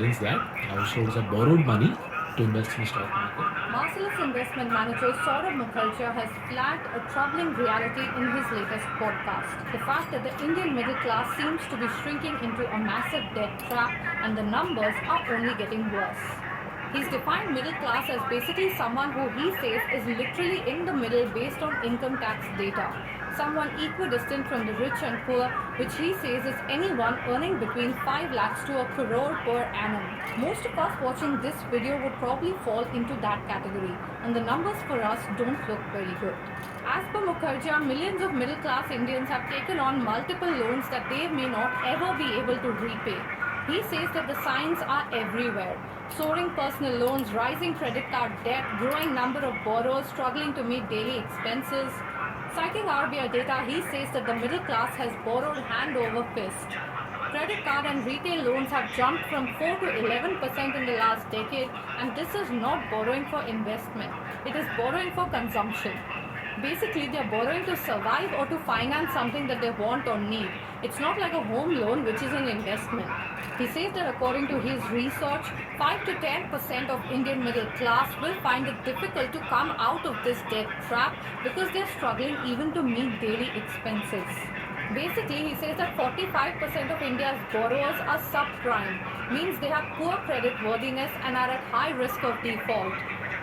evidence that households have borrowed money to invest in the stock market. Marcellus investment manager Saurabh Mukherjee has flagged a troubling reality in his latest podcast. The fact that the Indian middle class seems to be shrinking into a massive debt trap and the numbers are only getting worse. He's defined middle class as basically someone who he says is literally in the middle based on income tax data. Someone equidistant from the rich and poor, which he says is anyone earning between 5 lakhs to a crore per annum. Most of us watching this video would probably fall into that category, and the numbers for us don't look very good. As per Mukherjee, millions of middle class Indians have taken on multiple loans that they may not ever be able to repay. He says that the signs are everywhere. Soaring personal loans, rising credit card debt, growing number of borrowers struggling to meet daily expenses. Citing RBI data, he says that the middle class has borrowed hand over fist. Credit card and retail loans have jumped from 4 to 11% in the last decade, and this is not borrowing for investment. It is borrowing for consumption. Basically, they are borrowing to survive or to finance something that they want or need. It's not like a home loan, which is an investment. He says that according to his research, 5 to 10% of Indian middle class will find it difficult to come out of this debt trap because they're struggling even to meet daily expenses. Basically, he says that 45% of India's borrowers are subprime, means they have poor credit worthiness and are at high risk of default.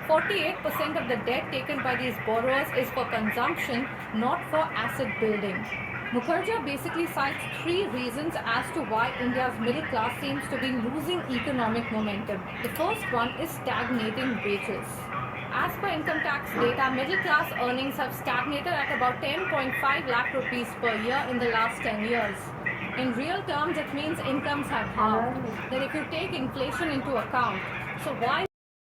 48% of the debt taken by these borrowers is for consumption, not for asset building. Mukherjee basically cites three reasons as to why India's middle class seems to be losing economic momentum. The first one is stagnating wages. As per income tax data, middle class earnings have stagnated at about 10.5 lakh rupees per year in the last 10 years. In real terms, it means incomes have halved. Then if you take inflation into account, so why